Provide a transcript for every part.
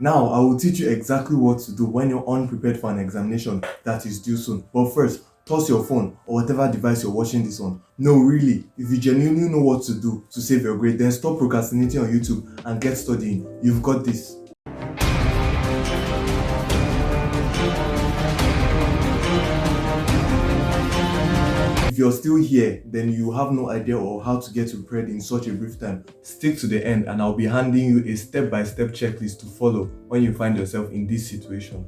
Now, I will teach you exactly what to do when you're unprepared for an examination that is due soon. But first, toss your phone or whatever device you're watching this on. No, really, if you genuinely know what to do to save your grade, then stop procrastinating on YouTube and get studying. You've got this. If you're still here, then you have no idea or how to get prepared in such a brief time. Stick to the end and I'll be handing you a step-by-step checklist to follow when you find yourself in this situation.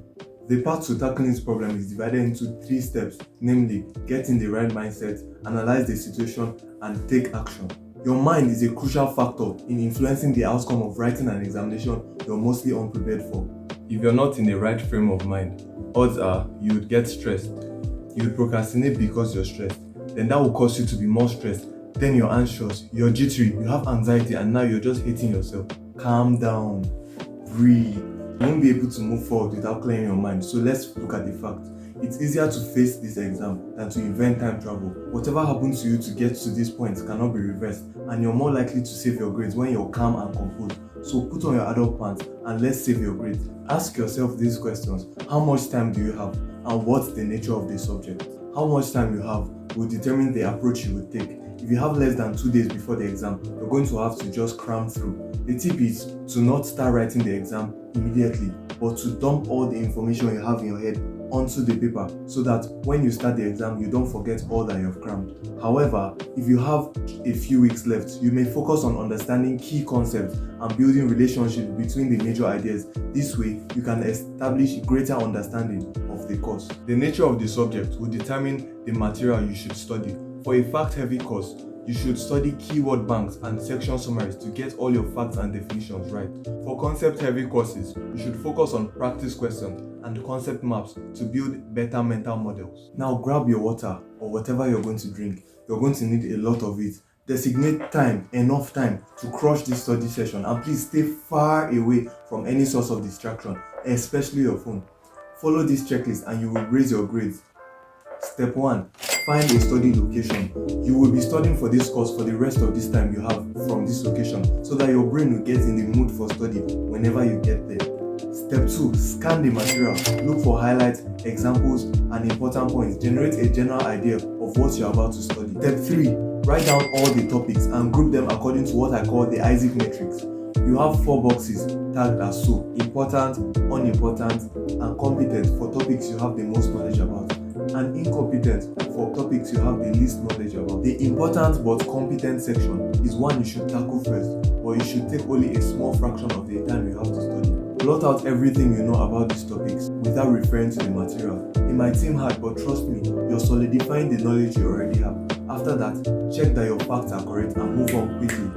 The path to tackling this problem is divided into 3 steps, namely, get in the right mindset, analyze the situation, and take action. Your mind is a crucial factor in influencing the outcome of writing an examination you're mostly unprepared for. If you're not in the right frame of mind, odds are you would get stressed. You would procrastinate because you're stressed. Then that will cause you to be more stressed. Then you're anxious, you're jittery, you have anxiety, and now you're just hating yourself. Calm down, breathe. You won't be able to move forward without clearing your mind. So let's look at the facts. It's easier to face this exam than to invent time travel. Whatever happened to you to get to this point cannot be reversed, and you're more likely to save your grades when you're calm and composed. So put on your adult pants and let's save your grades. Ask yourself these questions. How much time do you have? And what's the nature of the subject? How much time you have will determine the approach you will take. If you have less than 2 days before the exam, you're going to have to just cram through. The tip is to not start writing the exam immediately, but to dump all the information you have in your head onto the paper so that when you start the exam, you don't forget all that you've crammed. However, if you have a few weeks left, you may focus on understanding key concepts and building relationships between the major ideas. This way, you can establish greater understanding of the course. The nature of the subject will determine the material you should study. For a fact-heavy course, you should study keyword banks and section summaries to get all your facts and definitions right. For concept-heavy courses, you should focus on practice questions and concept maps to build better mental models. Now grab your water or whatever you're going to drink. You're going to need a lot of it. Designate time, enough time to crush this study session, and please stay far away from any source of distraction, especially your phone. Follow this checklist and you will raise your grades. Step 1. Find a study location. You will be studying for this course for the rest of this time you have from this location so that your brain will get in the mood for study whenever you get there. Step 2. Scan the material. Look for highlights, examples, and important points. Generate a general idea of what you're about to study. Step 3. Write down all the topics and group them according to what I call the Isaac matrix. You have 4 boxes tagged as so: important, unimportant, and competent for topics you have the most knowledge about, and incompetent for topics you have the least knowledge about. The important but competent section is one you should tackle first, but you should take only a small fraction of the time you have to study. Blot out everything you know about these topics without referring to the material. It might seem hard, but trust me, you're solidifying the knowledge you already have. After that, check that your facts are correct and move on quickly.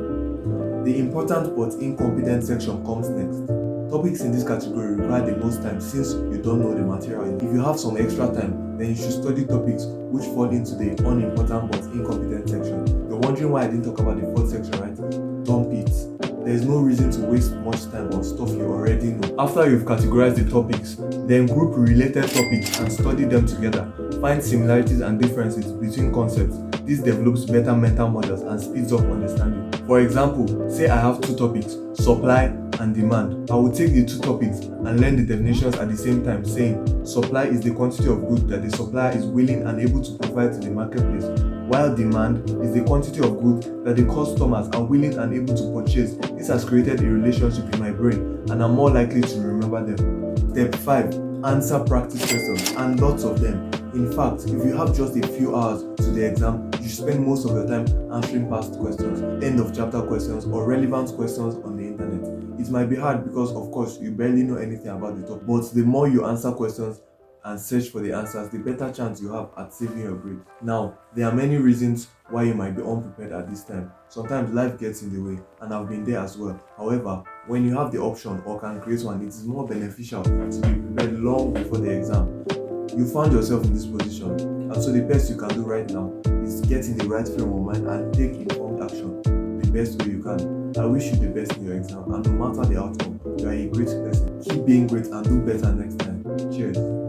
The important but incompetent section comes next. Topics in this category require the most time since you don't know the material. If you have some extra time, then you should study topics which fall into the unimportant but incompetent section. You're wondering why I didn't talk about the 4th section, right? Dump it. There is no reason to waste much time on stuff you already know. After you've categorized the topics, then group related topics and study them together. Find similarities and differences between concepts. This develops better mental models and speeds up understanding. For example, say I have 2 topics, supply and demand. I will take the 2 topics and learn the definitions at the same time, saying supply is the quantity of goods that the supplier is willing and able to provide to the marketplace, while demand is the quantity of goods that the customers are willing and able to purchase. This has created a relationship in my brain and I'm more likely to remember them. Step 5. Answer practice questions, and lots of them. In fact, if you have just a few hours to the exam, you should spend most of your time answering past questions, end of chapter questions, or relevant questions on the internet. It might be hard because, of course, you barely know anything about the topic, but the more you answer questions and search for the answers, the better chance you have at saving your grade. Now, there are many reasons why you might be unprepared at this time. Sometimes life gets in the way, and I've been there as well. However, when you have the option or can create one, it is more beneficial to be prepared long before the exam. You found yourself in this position, and so the best you can do right now is get in the right frame of mind and take informed action the best way you can. I wish you the best in your exam, and no matter the outcome, you are a great person. Keep being great and do better next time. Cheers.